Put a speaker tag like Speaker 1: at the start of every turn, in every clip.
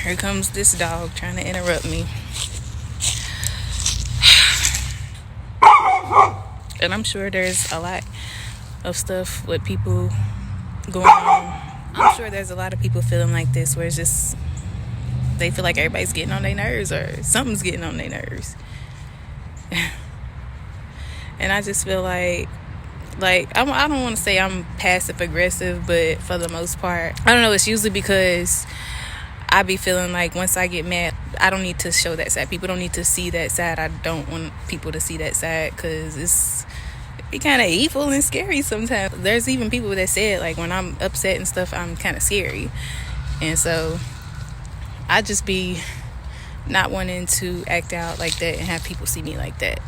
Speaker 1: Here comes this dog trying to interrupt me. And I'm sure there's a lot of stuff with people going on. I'm sure there's a lot of people feeling like this, where it's just they feel like everybody's getting on their nerves or something's getting on their nerves. And I just feel like I don't want to say I'm passive aggressive, but for the most part, I don't know, it's usually because I be feeling like once I get mad, I don't need to show that side. People don't need to see that side. I don't want people to see that side because it's kind of evil and scary sometimes. There's even people that said, like, when I'm upset and stuff, I'm kind of scary. And so I just be not wanting to act out like that and have people see me like that.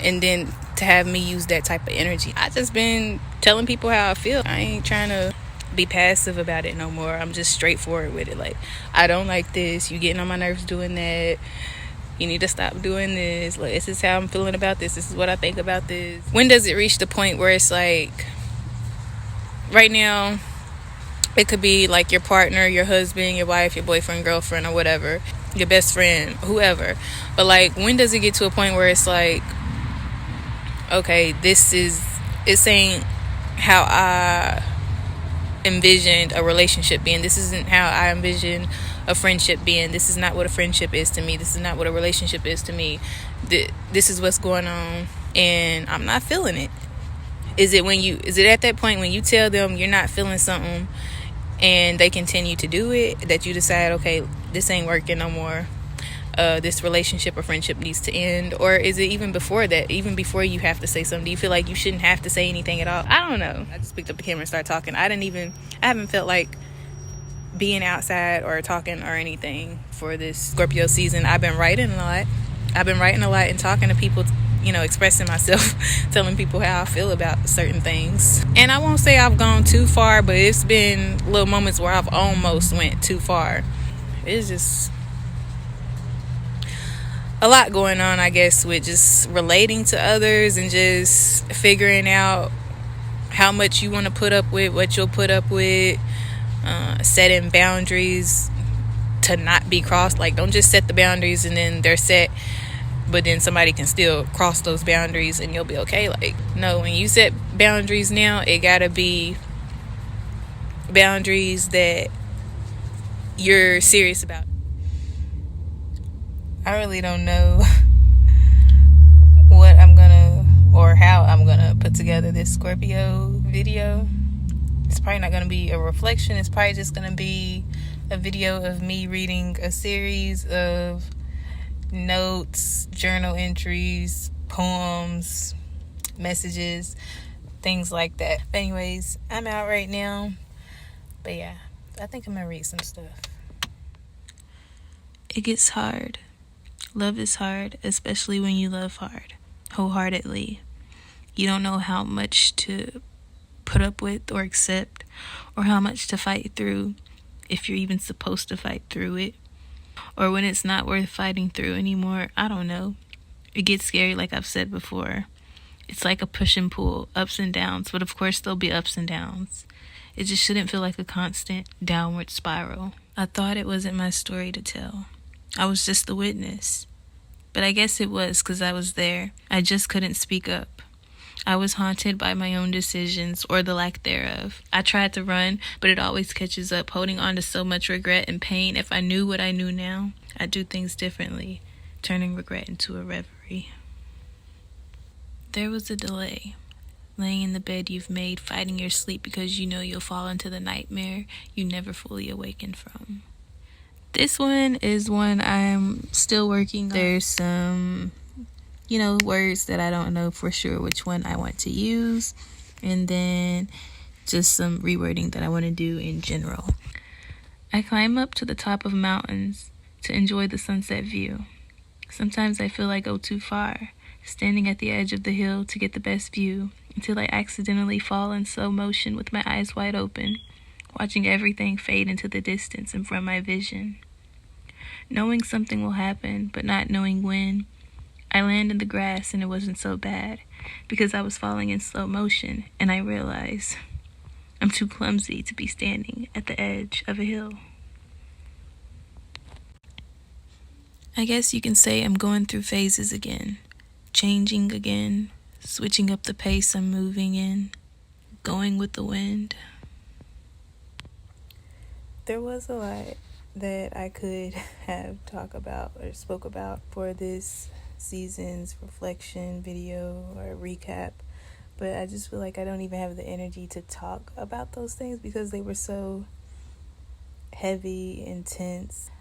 Speaker 1: And then to have me use that type of energy. I just been telling people how I feel. I ain't trying to be passive about it no more. I'm just straightforward with it. Like, I don't like this. You getting on my nerves doing that. You need to stop doing this. Like, this is how I'm feeling about this. This is what I think about this. When does it reach the point where it's like, right now, it could be like your partner, your husband, your wife, your boyfriend, girlfriend, or whatever, your best friend, whoever. But like, when does it get to a point where it's like, okay, it's ain't how I envisioned a relationship being. This isn't how I envisioned a friendship being. This is not what a friendship is to me. This is not what a relationship is to me. This is what's going on, and I'm not feeling it. Is it at that point when you tell them you're not feeling something and they continue to do it, that you decide, okay, this ain't working no more, this relationship or friendship needs to end? Or is it even before that, even before you have to say something? Do you feel like you shouldn't have to say anything at all? I don't know. I just picked up the camera and started talking. I haven't felt like being outside or talking or anything for this Scorpio season. I've been writing a lot and talking to people, expressing myself, telling people how I feel about certain things. And I won't say I've gone too far, but it's been little moments where I've almost went too far. It's just a lot going on, I guess, with just relating to others and just figuring out how much you want to put up with, what you'll put up with, setting boundaries to not be crossed. Like, don't just set the boundaries and then they're set, but then somebody can still cross those boundaries and you'll be okay. Like, no, when you set boundaries now, it gotta be boundaries that you're serious about. I really don't know what I'm gonna or how I'm gonna put together this Scorpio video. It's probably not gonna be a reflection. It's probably just gonna be a video of me reading a series of notes, journal entries, poems, messages, things like that. But anyways, I'm out right now. But yeah, I think I'm gonna read some stuff. It gets hard. Love is hard, especially when you love hard, wholeheartedly. You don't know how much to put up with or accept, or how much to fight through, if you're even supposed to fight through it, or when it's not worth fighting through anymore. I don't know. It gets scary, like I've said before. It's like a push and pull, ups and downs, but of course there'll be ups and downs. It just shouldn't feel like a constant downward spiral. I thought it wasn't my story to tell. I was just the witness. But I guess it was, because I was there. I just couldn't speak up. I was haunted by my own decisions, or the lack thereof. I tried to run, but it always catches up, holding on to so much regret and pain. If I knew what I knew now, I'd do things differently, turning regret into a reverie. There was a delay. Laying in the bed you've made, fighting your sleep because you know you'll fall into the nightmare you never fully awakened from. This one is one I'm still working on. There's some, words that I don't know for sure which one I want to use. And then just some rewording that I want to do in general. I climb up to the top of mountains to enjoy the sunset view. Sometimes I feel I go too far, standing at the edge of the hill to get the best view, until I accidentally fall in slow motion with my eyes wide open, watching everything fade into the distance and from my vision. Knowing something will happen, but not knowing when, I land in the grass and it wasn't so bad, because I was falling in slow motion, and I realize I'm too clumsy to be standing at the edge of a hill. I guess you can say I'm going through phases again, changing again, switching up the pace I'm moving in, going with the wind. There was a lot that I could have talked about or spoke about for this season's reflection video or recap, but I just feel like I don't even have the energy to talk about those things because they were so heavy, intense.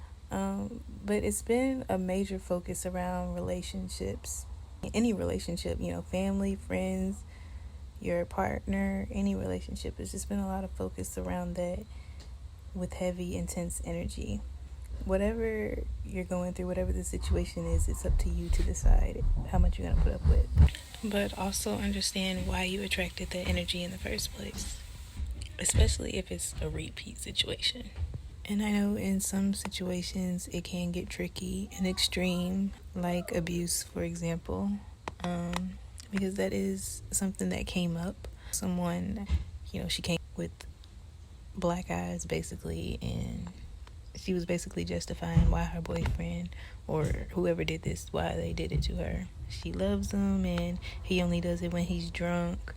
Speaker 1: But it's been a major focus around relationships. Any relationship, family, friends, your partner, any relationship. It's just been a lot of focus around that with heavy, intense energy. Whatever you're going through, whatever the situation is, it's up to you to decide how much you're going to put up with. But also understand why you attracted that energy in the first place, especially if it's a repeat situation. And I know in some situations it can get tricky and extreme, like abuse, for example, because that is something that came up. Someone, she came with black eyes, basically, and she was basically justifying why her boyfriend or whoever did this, why they did it to her. She loves him, and he only does it when he's drunk,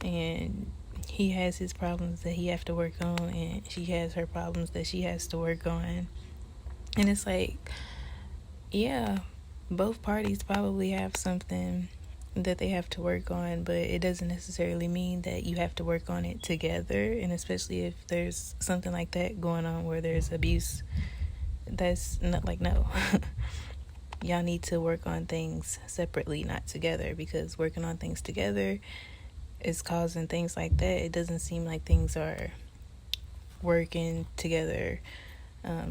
Speaker 1: and he has his problems that he have to work on, and she has her problems that she has to work on. And it's like, yeah, both parties probably have something that they have to work on, but it doesn't necessarily mean that you have to work on it together. And especially if there's something like that going on where there's abuse, that's not like, no. Y'all need to work on things separately, not together, because working on things together is causing things like that. It doesn't seem like things are working together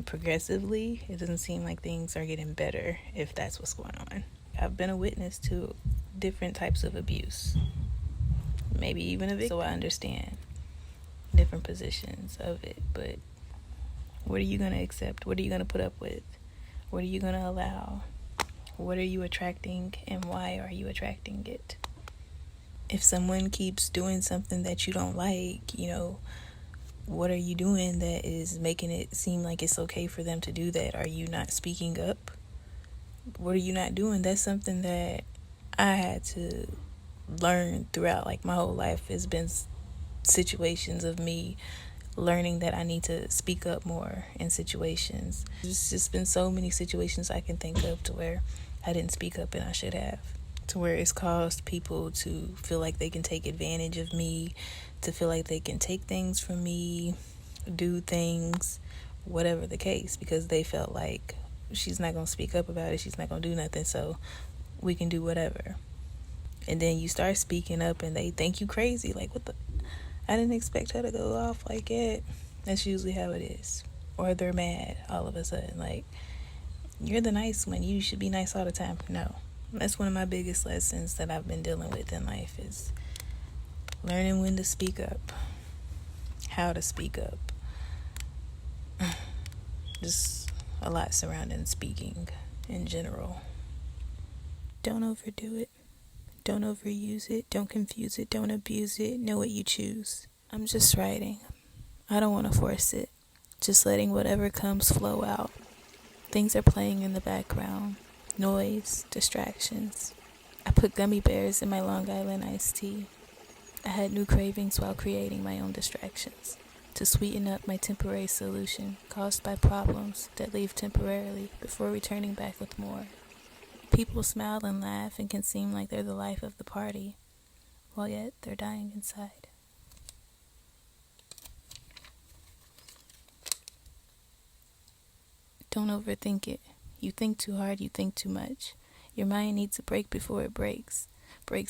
Speaker 1: progressively. It doesn't seem like things are getting better if that's what's going on. I've been a witness to different types of abuse, maybe even a victim, so I understand different positions of it. But what are you going to accept? What are you going to put up with? What are you going to allow? What are you attracting, and why are you attracting it? If someone keeps doing something that you don't like, what are you doing that is making it seem like it's okay for them to do that? Are you not speaking up? What are you not doing? That's something that I had to learn throughout my whole life. It's been situations of me learning that I need to speak up more in situations. There's just been so many situations I can think of to where I didn't speak up and I should have, to where it's caused people to feel like they can take advantage of me, to feel like they can take things from me, do things, whatever the case, because they felt like she's not going to speak up about it, she's not going to do nothing, so we can do whatever. And then you start speaking up and they think you crazy, like, what the, I didn't expect her to go off like that. That's usually how it is. Or they're mad all of a sudden, like, you're the nice one, you should be nice all the time. No. That's one of my biggest lessons that I've been dealing with in life, is learning when to speak up, how to speak up. Just a lot surrounding speaking in general. Don't overdo it. Don't overuse it. Don't confuse it. Don't abuse it. Know what you choose. I'm just writing. I don't want to force it. Just letting whatever comes flow out. Things are playing in the background. Noise, distractions. I put gummy bears in my Long Island iced tea. I had new cravings while creating my own distractions to sweeten up my temporary solution caused by problems that leave temporarily before returning back with more. People smile and laugh and can seem like they're the life of the party, while yet they're dying inside. Don't overthink it. You think too hard, you think too much. Your mind needs a break before it breaks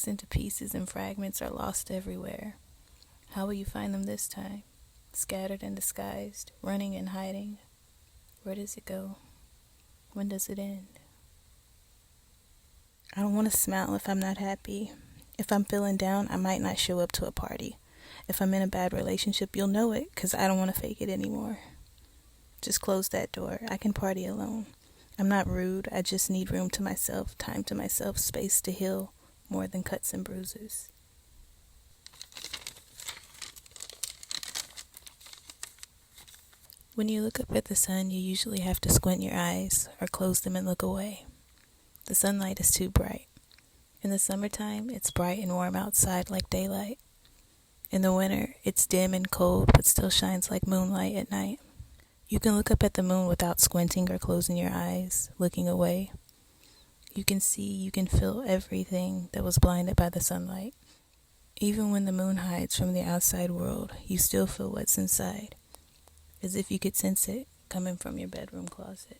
Speaker 1: into pieces, and fragments are lost everywhere. How will you find them this time? Scattered and disguised, running and hiding. Where does it go? When does it end? I don't want to smile if I'm not happy. If I'm feeling down, I might not show up to a party. If I'm in a bad relationship, you'll know it, because I don't want to fake it anymore. Just close that door. I can party alone. I'm not rude. I just need room to myself, time to myself, space to heal more than cuts and bruises. When you look up at the sun, you usually have to squint your eyes or close them and look away. The sunlight is too bright. In the summertime, it's bright and warm outside like daylight. In the winter, it's dim and cold but still shines like moonlight at night. You can look up at the moon without squinting or closing your eyes, looking away. You can see, you can feel everything that was blinded by the sunlight. Even when the moon hides from the outside world, you still feel what's inside, as if you could sense it coming from your bedroom closet.